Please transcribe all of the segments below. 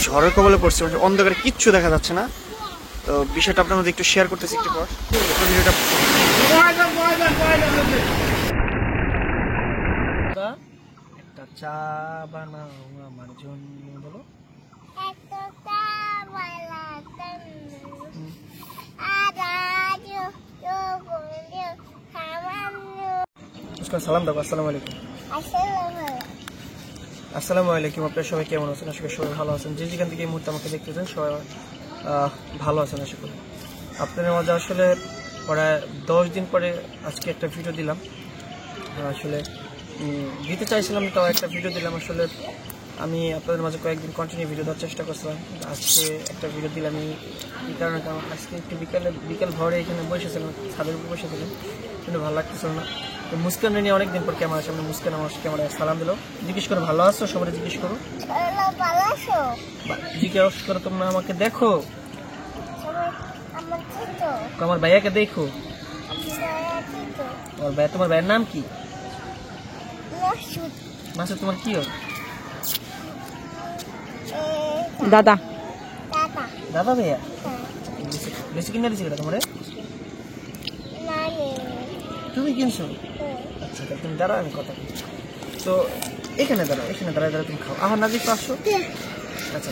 ঝড়ের কবলে পড়ছে, অন্ধকারে কিচ্ছু দেখা যাচ্ছে না। তো বিষয়টা আপনার মধ্যে একটু শেয়ার করতেছি একটু পর। ভিডিওটা একটা চা বানাও আমার জন্য, বলো। সালাম দাও। আসসালামু আলাইকুম। আসসালামু আলাইকুম। আপনারা সবাই কেমন আছেন? আশা করি সবাই ভালো আছেন। যে যেখান থেকে এই মুহূর্তে আমাকে দেখতেছেন সবাই ভালো আছেন আশা করি। আপনাদের মাঝে আসলে প্রায় 10 দিন পরে আজকে একটা ভিডিও দিলাম। আসলে দিতে চাইছিলাম, তো একটা ভিডিও দিলাম। আসলে আমি আপনাদের মাঝে কয়েকদিন কন্টিনিউ ভিডিও দেওয়ার চেষ্টা করছিলাম, আজকে একটা ভিডিও দিলাম। এই কারণে আজকে একটু বিকেল ভোরে এখানে বসেছিলাম, ছাদের উপর বসেছিলাম, কিন্তু ভালো লাগতেছিল না। তো মুস্কান নিয়ে অনেকদিন পর ক্যামেরার সামনে, মুস্কান আমার ক্যামেরায় সালাম দিল। জিজ্ঞেস করো ভালো আছো, সবাই জিজ্ঞেস করো, জিজ্ঞেস করো তোমরা আমাকে দেখো, আমার ভাইয়াকে দেখো। তোমার ভাইয়ের নাম কি? মাসুদ। তোমার কি হয়? দাদা। দাদা ভাইয়া বেশি কিনে দিয়েছি তোমার? তুমি কিনছো? আচ্ছা তুমি দাঁড়াও, আমি কথা। তো এখানে দাঁড়াও, তুমি খাও। আহার নাজিক আসো। আচ্ছা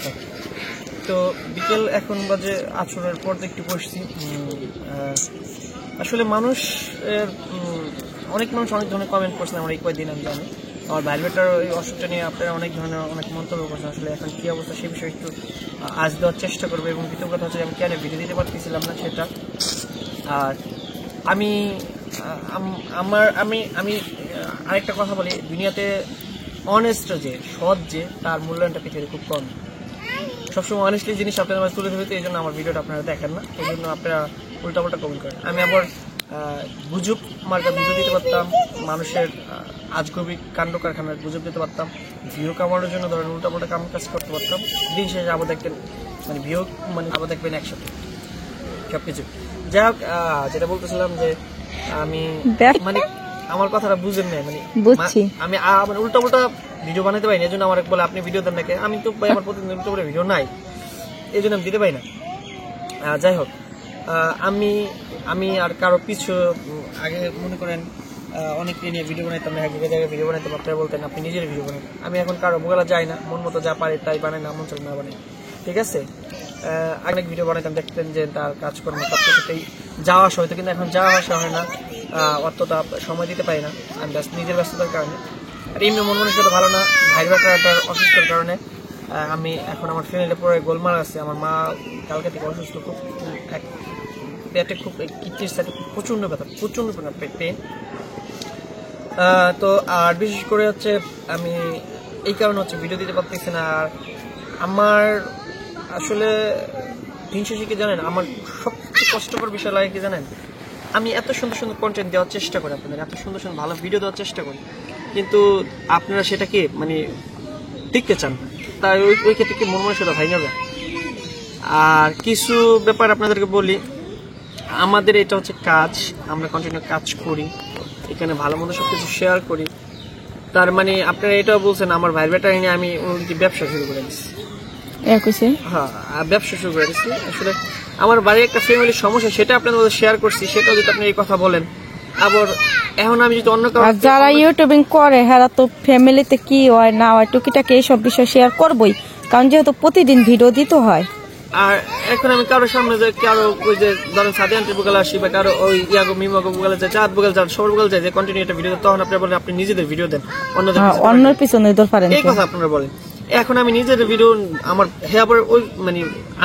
তো বিকেল এখন বাজে আচরের পর একটু বসছি। আসলে অনেক মানুষ অনেক ধরনের কমেন্ট করছেন আমার এই কয়েকদিন। আমি জানি আমার ভাইবেটার ওই অসুখটা নিয়ে আপনারা অনেক ধরনের অনেক মন্তব্য করছেন। আসলে এখন কী অবস্থা সেই বিষয়ে একটু আজ দেওয়ার চেষ্টা করবো। এবং দ্বিতীয় কথা হচ্ছে আমি কেন ভিডিও দিতে পারতেছিলাম না সেটা। আর আমি আরেকটা কথা বলি, দুনিয়াতে অনেস্ট যে সৎ যে তার মূল্যায়নটা পৃথিবীতে খুব কম। সবসময় অনেস্টলি জিনিস আপনাদের মাঝে তুলে ধরতে, এই জন্য আমার ভিডিওটা আপনারা দেখেন না, এই জন্য আপনারা উল্টাপাল্টা কমেন্ট করেন। আমি আবার গুজব মার্কা ভিডিও দিতে পারতাম, মানুষের আজগবি কাণ্ড কারখানার গুজব দিতে পারতাম, ভিউ কামানোর জন্য ধরেন উল্টাপাল্টা কাজ করতে পারতাম। দিন শেষে আবার দেখবেন ভিউ আবার দেখবেন একসাথে সবকিছু। যাই হোক, যেটা বলতেছিলাম যে আমি আমার কথাটা বুঝেন নাই, আমি উল্টাপাল্টা ভিডিও বানাতে পারি না, এই জন্য আমার বলে আপনি ভিডিও দেন নাকি। আমি তো ভাই আমার প্রতিদিন উল্টাপাল্টা ভিডিও নাই, এই জন্য আমি দিতে পারি না। যাই হোক, আমি আর কারো পিছু আগে মনে করেন অনেকে নিয়ে ভিডিও বানাইতাম না, এক জায়গায় ভিডিও বানাইতাম, আপনারা বলতেন আপনি নিজের ভিডিও বানান। আমি এখন কারো মোকাবেলা যাই না, মন মতো যা পারে তাই বানাই, না মন চলে না বানাই, ঠিক আছে। অনেক ভিডিও বানাইতাম, দেখতেন যে তার কাজকর্ম সবকিছুতেই যাওয়া আসা হয়তো, কিন্তু এখন যাওয়া আসা হয় না, অতটা সময় দিতে পারি না আমি নিজের ব্যস্ততার কারণে। আর এমনি মন মানসিকতা ভালো না, ভাইরাটার অসুস্থতার কারণে আমি এখন আমার ফ্যামিলিতে পরে গোলমাল আছে। আমার মা কালকে থেকে অসুস্থ, খুব পেটে খুব কিডনির সাথে প্রচণ্ড ব্যথা, প্রচণ্ড পেন। তো আর বিশেষ করে হচ্ছে আমি এই কারণে হচ্ছে ভিডিও দিতে পারতেছি না। আর আমার আসলে দিন শেষে কি জানেন, আমার সবচেয়ে কষ্টকর বিষয় লাগে কি জানেন, আমি এত সুন্দর সুন্দর কন্টেন্ট দেওয়ার চেষ্টা করি, আপনাদের এত সুন্দর সুন্দর ভালো ভিডিও দেওয়ার চেষ্টা করি, কিন্তু আপনারা সেটাকে দেখতে চান, তাই ওই ক্ষেত্রে কি মন মানসিকতা ভাঙা যায়। আর কিছু ব্যাপার আপনাদেরকে বলি, আমাদের এটা হচ্ছে কাজ, আমরা কন্টিনিউ কাজ করি, এখানে ভালো মন্দ সবকিছু শেয়ার করি। তার আপনারা এটাও বলছেন আমার ভাইয়ের বেটা নিয়ে আমি ব্যবসা শুরু করে দিচ্ছি। হ্যাঁ, ব্যবসা শুরু করে দিচ্ছি। আসলে আমার বাড়ির একটা ফ্যামিলির সমস্যা, সেটা আপনাদের মধ্যে শেয়ার করছি, সেটাও যদি আপনি এই কথা বলেন। আবার এখন আমি যদি অন্য কারো, যারা ইউটিউবিং করে হেরা তো ফ্যামিলিতে কি হয় না হয় টুকিটাকি এইসব বিষয় শেয়ার করবই, কারণ যেহেতু প্রতিদিন ভিডিও দিতে হয়। আর এখন আমি কারোর সামনে যে কারো ওই যে ধরেন সাদি আন্টির বুকালে আসি, বা কারো ওই ইয়াগো মিমাগো বুকালে যায়, চাঁদ বুকালে যান, সবার বুকালে যায় যে কন্টিনিউ একটা ভিডিও, তখন আপনি বলেন আপনি নিজেদের ভিডিও দেন, অন্যের পিছনে পারেন, এই কথা আপনারা বলেন। এখন আমি নিজের ভিডিও, আমার আবার ওই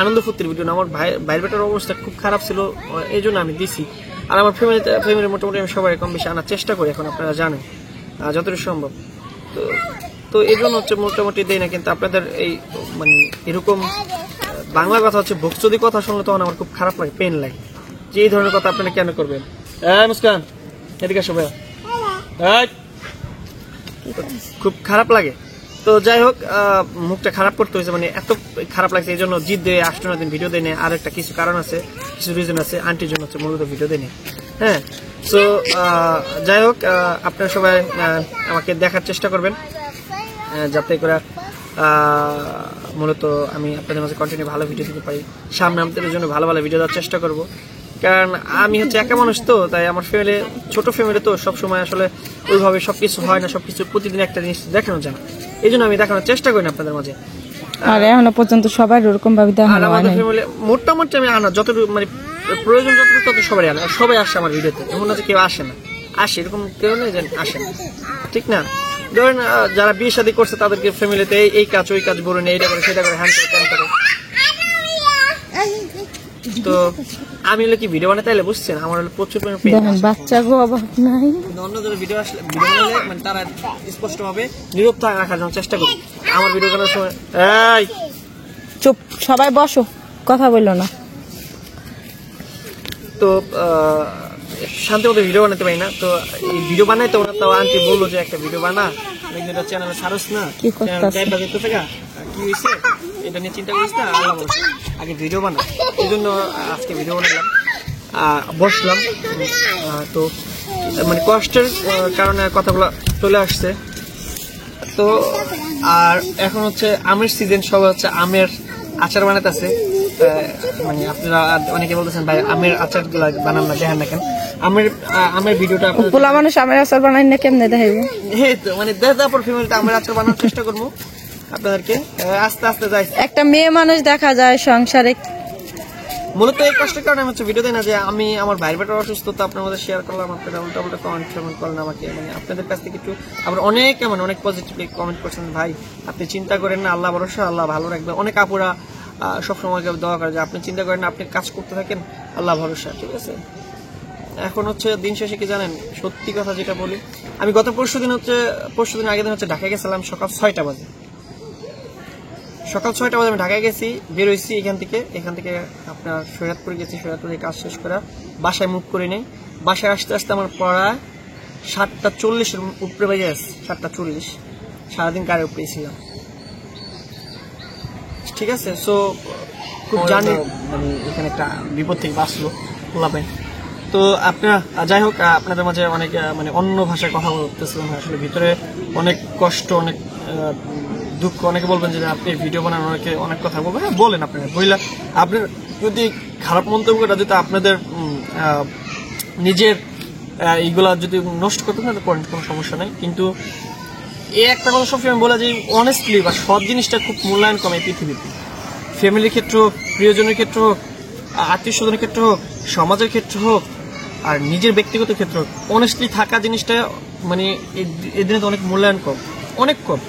আনন্দ ফুর্তির ভিডিও না, আমার ভাইয়ের বেটার অবস্থা খুব খারাপ ছিল, এই জন্য আমি দিছি। আর আমার ফ্যামিলির মোটামুটি আমি সবাই কম বেশি আনার চেষ্টা করি, এখন আপনারা জানেন যতটুকু সম্ভব। তো এই জন্য হচ্ছে মোটামুটি দেই না। কিন্তু আপনাদের এই এরকম বাংলা কথা হচ্ছে ভোক্তদি কথা শুনলে তখন আমার খুব খারাপ লাগে, পেন লাগে, যে এই ধরনের কথা আপনারা কেন করবেন। মুস্কান এদিকে আসো ভাইয়া, খুব খারাপ লাগে। তো যাই হোক, মুখটা খারাপ করতে হয়েছে, এত খারাপ লাগছে, এই জন্য জিদ দিয়ে 8-9 দিন ভিডিও দেয়। আর একটা কিছু কারণ আছে, কিছু রিজন আছে, আন্টির জন্য হচ্ছে মূলত ভিডিও দেয়। হ্যাঁ। সো যাই হোক, আপনারা সবাই আমাকে দেখার চেষ্টা করবেন, যাতে করে মূলত আমি আপনাদের মাঝে কন্টিনিউ ভালো ভিডিও দিতে পারি। সামনে আপনাদের জন্য ভালো ভালো ভিডিও দেওয়ার চেষ্টা করব, কারণ আমি হচ্ছে একা মানুষ তো, তাই আমার ফ্যামিলি ছোট ফ্যামিলি তো, সবসময় আসলে ওইভাবে সবকিছু হয় না, সবকিছু প্রতিদিন একটা জিনিস দেখানো যায় না, এই জন্য আমি দেখানোর চেষ্টা করি না আপনাদের মাঝে। আর এখনো পর্যন্ত সবাই ওরকম ভাবে আর আমাদের ফ্যামিলি মোটামুটি আমি আনা যতটুকু মানে প্রয়োজন যতটুকু তত সবাই আনা, সবাই আসে আমার ভিডিওতে, এমন না যে কেউ আসে না, আসে এরকম কেউ নেই যে আসে না, ঠিক না? ধরেন যারা বিয়ে শাদী করছে তাদেরকে ফ্যামিলিতে এই কাজ ওই কাজ বলে নেই, এটা করে সেটা করে, হ্যান্ড করে ত্যান করে। তো আমি হলো কি ভিডিও বানাতে এলে বুঝছেন, আমার হলো প্রচুর পরিমাণে বাচ্চা গো অভাব নাই, অন্য যারা ভিডিও আসলে ভিডিও বানালে মানে তারা স্পষ্ট ভাবে নীরব রাখার জন্য চেষ্টা করি। আমার ভিডিও বানানোর সময় এই চুপ, সবাই বসো, কথা বললো না। তো শান্তি মতো ভিডিও বানাতে পারি না, তো এই ভিডিও বানাই তো ওরা, তাও আন্টি বললো যে একটা ভিডিও বানা, চ্যানেলে ছাড়স না, কি হয়েছে এটা নিয়ে চিন্তা করিস না, আল্লাহ বলছে আগে ভিডিও বানা। এই জন্য আজকে ভিডিও বানালাম, বসলাম। তো মানে কষ্টের কারণে কথাগুলো চলে আসছে। তো আর এখন হচ্ছে আমের সিজন, সব হচ্ছে আমের আচার বানাতেছে। মানে আপনারা অনেকে বলতেছেন ভাই আমের আচার গুলা বানান না, দেখেন না কেন আমের ভিডিওটা পোলা মানুষ আমের আচার বানাই না কেমনে দেখাইবে? হ্যাঁ, তো মানে দেদাপুর ফ্যামিলিতে আমের আচার বানানোর চেষ্টা করবো আপনাদেরকে, আস্তে আস্তে যাই। একটা মেয়ে মানুষ দেখা যায় সংসারে, মূলত এই কষ্টের কারণে হচ্ছে ভিডিও দেয় না যে আমি আমার ভাইয়ের বেটার অসুস্থতা আপনার মধ্যে শেয়ার করলাম, আপনারা উল্টা উল্টা কমেন্ট করলেন আমাকে, মানে আপনাদের কাছ থেকে একটু আবার অনেক মানে অনেক পজিটিভলি কমেন্ট করছেন, ভাই আপনি চিন্তা করেন না, আল্লাহ ভরসা, আল্লাহ ভালো রাখবে। অনেক আপুরা সবসময় দোয়া করে যে আপনি চিন্তা করেন না, আপনি কাজ করতে থাকেন, আল্লাহ ভরসা, ঠিক আছে? এখন হচ্ছে দিন শেষে কি জানেন, সত্যি কথা যেটা বলি, আমি গত পরশুদিন আগের দিন হচ্ছে ঢাকায় গেছিলাম সকাল 6টা বাজে। সকাল 6টা বাজে আমি ঢাকায় গেছি, বের হয়েছি এখান থেকে আপনার সৈয়দপুর গেছি, সৈয়দপুরে কাজ শেষ করে বাসায় মুভ করে নেই। বাসায় আসতে আসতে আমার প্রায় 7:40 উপরে বেজে গেছে, 7:40। সারাদিন গাড়ির উপরে ছিলাম, ঠিক আছে? সো খুব জানি মানে এখানে একটা বিপদ থেকে বাঁচলো লাভে। তো আপনারা যাই হোক, আপনাদের মাঝে অনেক মানে অন্য ভাষায় কথা বলতেছিলাম, আসলে ভিতরে অনেক কষ্ট, অনেক দুঃখ। অনেকে বলবেন যে আপনি ভিডিও বানান, অনেকে অনেক কথা বলবেন, হ্যাঁ বলেন আপনারা বইলা। আপনার যদি খারাপ মন্তব্যটা যদি আপনাদের নিজের এইগুলা যদি নষ্ট করতে না করেন, কোনো সমস্যা নেই, কিন্তু এই একটা কথা সবসময় আমি বলা যে অনেস্টলি বা সৎ জিনিসটা খুব মূল্যায়ন কমে পৃথিবীতে। ফ্যামিলির ক্ষেত্রে হোক, প্রিয়জনের ক্ষেত্রে হোক, আত্মীয় স্বজনের ক্ষেত্রে হোক, সমাজের ক্ষেত্রে হোক, আর নিজের ব্যক্তিগত ক্ষেত্রে হোক, অনেস্টলি থাকা জিনিসটা মানে এই দিনে তো অনেক মূল্যায়ন কম, অনেক কম।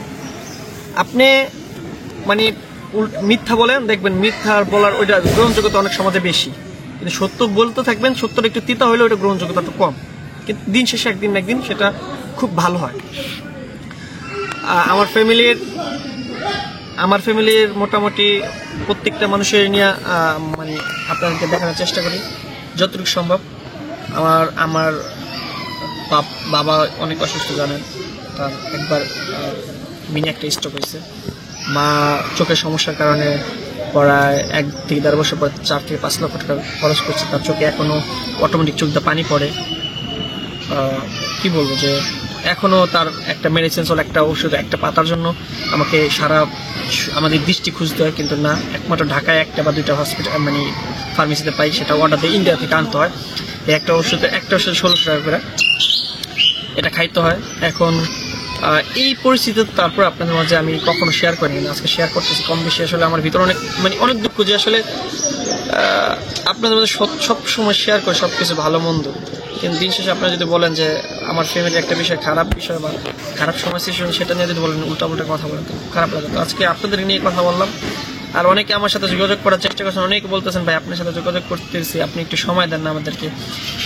আপনি মানে মিথ্যা বলেন, দেখবেন মিথ্যা বলার ওইটা গ্রহণযোগ্যতা অনেক সমাজে বেশি, কিন্তু সত্য বলতে থাকবেন, সত্যটা একটু তিতা হলে ওইটা গ্রহণযোগ্যতা একটু কম, কিন্তু দিন শেষে একদিন না একদিন সেটা খুব ভালো হয়। আমার ফ্যামিলির মোটামুটি প্রত্যেকটা মানুষের নিয়ে মানে আপনাদেরকে দেখানোর চেষ্টা করি যতটুকু সম্ভব। আমার বাবা অনেক অসুস্থ, জানেন, তার একবার মিনি একটা স্ট্রোক হয়েছে। মা চোখের সমস্যার কারণে প্রায় 1 থেকে 1.5 বছর পর 4 থেকে 5 লক্ষ টাকা খরচ করছে। তার চোখে এখনো অটোমেটিক চোখ দিয়ে পানি পড়ে। কি বলবো যে এখনো তার একটা মেডিসিন হল, একটা ওষুধ, একটা পাতার জন্য আমাকে আমাদের দৃষ্টি খুঁজতে হয়, কিন্তু না, একমাত্র ঢাকায় 1 বা 2টা হসপিটাল মানে ফার্মেসিতে পাই, সেটা অর্ডার দিয়ে ইন্ডিয়া থেকে আনতে হয়। একটা ওষুধ 1600 টাকা করে এটা খাইতে হয়। এখন এই পরিস্থিতিতে তারপর আপনাদের মাঝে আমি কখনো শেয়ার করিনি, আজকে শেয়ার করতেছি। কম বেশি আসলে আমার ভিতরে অনেক দুঃখ যে আসলে আপনাদের মাঝে সব সময় শেয়ার করে সবকিছু ভালো মন্দ, কিন্তু দিন শেষে আপনারা যদি বলেন যে আমার ফ্যামিলি একটা বিষয়, খারাপ বিষয় বা খারাপ সমস্যা, সেটা নিয়ে যদি বলেন উল্টাপাল্টা কথা বলেন, তো খারাপ লাগে। তো আজকে আপনাদের নিয়ে কথা বললাম। আর অনেকে আমার সাথে যোগাযোগ করার চেষ্টা করছেন, অনেকে বলতেছেন ভাই আপনার সাথে যোগাযোগ করতেছি, আপনি একটু সময় দেন না আমাদেরকে।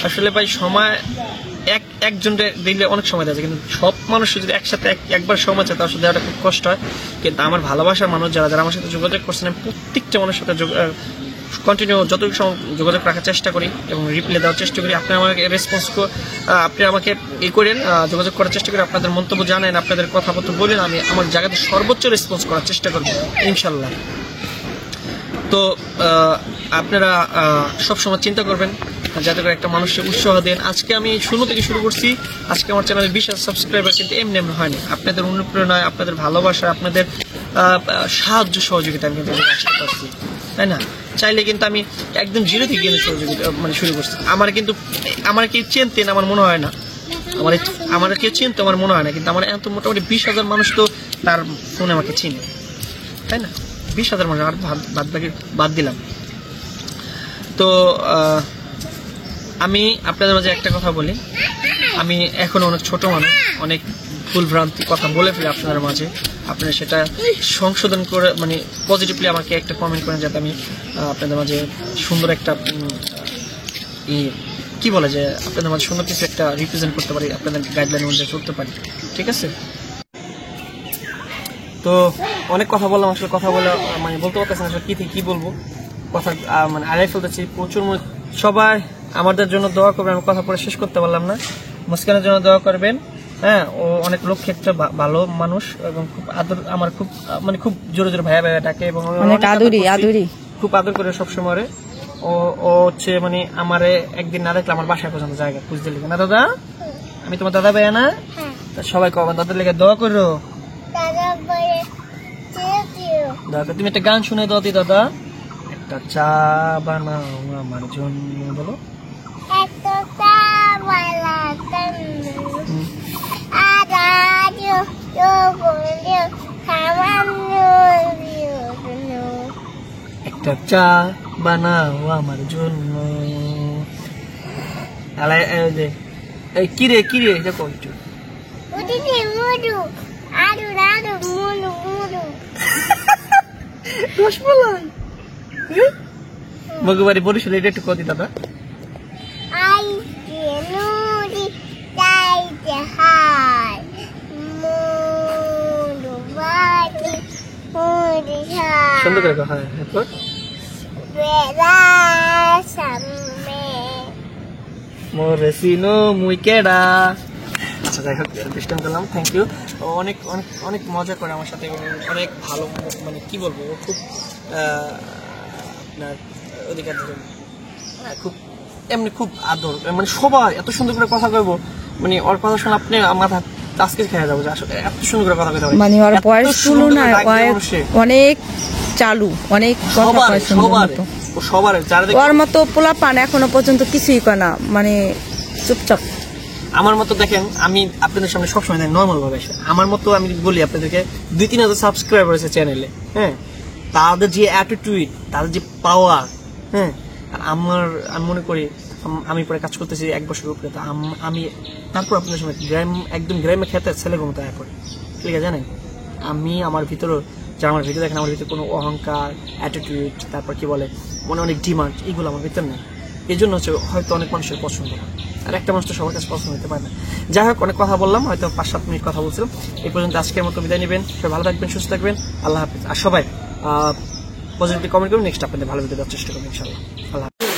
আসলে ভাই সময় একজনকে দিলে অনেক সময় দেয়, কিন্তু সব মানুষ যদি একসাথে একবার সময় চায়, তার সাথে দেওয়াটা খুব কষ্ট হয়। কিন্তু আমার ভালোবাসার মানুষ যারা আমার সাথে যোগাযোগ করছেন, আমি প্রত্যেকটা মানুষের সাথে কন্টিনিউ যতটুকু সময় যোগাযোগ রাখার চেষ্টা করি এবং রিপ্লাই দেওয়ার চেষ্টা করি। আপনি আমাকে আপনি আমাকে করেন, যোগাযোগ করার চেষ্টা করি, আপনাদের মন্তব্য জানেন, আপনাদের কথাবার্তা বলেন, আমি আমার জায়গাতে সর্বোচ্চ রেসপন্স করার চেষ্টা করব ইনশাল্লাহ। তো আপনারা সবসময় চিন্তা করবেন, যাতে করে একটা মানুষকে উৎসাহ দেন। আজকে আমি 16 থেকে শুরু করছি, আজকে আমার চ্যানেলে 20,000 সাবস্ক্রাইবার কিন্তু এমনি এমনি হয়নি। আপনাদের অনুপ্রেরণায়, আপনাদের ভালোবাসা, আপনাদের সাহায্য সহযোগিতা আমি কিন্তু আসতে পারছি, তাই না? চাইলে কিন্তু আমি একদম জিরো থেকে কিন্তু সহযোগিতা মানে শুরু করছি। আমার কি চিনতেন আমার মনে হয় না, আমার কেউ চিনতো আমার মনে হয় না, কিন্তু আমার এত মোটামুটি 20,000 মানুষ তো তার ফোনে আমাকে চিনে, তাই না? 20,000 মানুষ, আর বাদ দিলাম। তো আমি আপনাদের মাঝে একটা কথা বলি, আমি এখন অনেক ছোট মানুষ, অনেক ভুলভ্রান্তি কথা বলে ফেলি আপনাদের মাঝে। আপনারা সেটা সংশোধন করে মানে পজিটিভলি আমাকে একটা কমেন্ট করেন, যাতে আমি আপনাদের মাঝে সুন্দর একটা কি বলে যে আপনাদের মাঝে সুন্দর কিছু একটা রিপ্রেজেন্ট করতে পারি, আপনাদের গাইডলাইন অনুযায়ী চলতে পারি, ঠিক আছে? তো অনেক কথা বললাম, আসলে কথা বলে মানে বলতে পারতেছি না আসলে কি থেকে কি বলবো, কথা মানে আড়াই ফেলতেছি প্রচুর। সবাই আমাদের জন্য দোয়া করবেন, আমি কথা পরে শেষ করতে পারলাম না। মুস্কানের জন্য দোয়া করবেন, হ্যাঁ, ও অনেক লক্ষ্যে একটা ভালো মানুষ এবং খুব আদর, আমার খুব মানে খুব জোরে জোরে ভাইয়া ভাইয়া ডাকে এবং খুব আদর করে সবসময়। ও হচ্ছে মানে আমারে একদিন না দেখলে আমার বাসায় পর্যন্ত জায়গা খুঁজতে লিখে না। দাদা, আমি তোমার দাদা ভাইয়া না? সবাই কো আমার দাদার লেগে দোয়া করো। দাদা তুমি একটা গান শুনে দাও দি দাদা, একটা চা বানাও আমার জন্য, বলো। একটা চা বানাও আমার জন্য। কিরে কিরে দেখো একটু রসমালাই মগুবাড়ি বরিশাল, এটা একটু কদি দাদা। সুন্দর করে কথা হয়। মোরে সিনো মুই কেডা। আচ্ছা যাই হোক, ডিস্টার্ব করলাম, থ্যাংক ইউ। অনেক অনেক অনেক মজা করে আমার সাথে এবং অনেক ভালো, মানে কি বলবো, খুব আপনার অধিকার খুব এমনি খুব আদর, মানে সবাই এত সুন্দর করে কথা কইবো, মানে ওর কথা শুনে আপনি মাথা আজকে খেয়ে যাবো যে আসলে এত সুন্দর করে কথা কইতে পারে, মানে ওর বয়স তুলনায় অনেক চালু, অনেক কথা কয় সুন্দর। সবার ওর মতো পোলাপান এখনো পর্যন্ত কিছুই কয় না, মানে চুপচাপ। আমার মতো দেখেন, আমি আপনাদের সামনে সবসময় নর্মাল ভাবে আসে, আমার মতো আমি বলি আপনাদেরকে 2-3 হাজার সাবস্ক্রাইবার আছে চ্যানেলে, হ্যাঁ, তাদের যে অ্যাটিটিউড, তাদের যে পাওয়ার, হ্যাঁ, আর আমি মনে করি আমি পরে কাজ করতেছি 1 বছরের উপরে, তো আমি তারপর আপনাদের সময় একদম গ্রামে খেতে ছেলে ঘুমতে আয় পড়ে, ঠিক আছে? জানেন আমি আমার ভিতরে, যারা আমার ভিতরে দেখেন, আমার ভিতরে কোনো অহংকার, অ্যাটিটিউড, তারপর কি বলে মনে অনেক ডিমান্ড, এগুলো আমার ভিতরে নেই। এই জন্য হচ্ছে হয়তো অনেক মানুষের পছন্দ হয়, আর একটা মানুষ তো সবার কাছে পছন্দ হতে পারে না। যাই হোক, অনেক কথা বললাম, হয়তো 5-7 মিনিট কথা বলছিলাম। এই পর্যন্ত আজকের মতো বিদায় নেবেন। সবাই ভালো থাকবেন, সুস্থ থাকবেন, আল্লাহ হাফিজ। আর সবাই পজিটিভলি কমেন্ট করবেন, নেক্সট আপনাদের ভালো ভিডিও দেওয়ার চেষ্টা করবেন ইনশাআল্লাহ। আল্লাহ হাফিজ।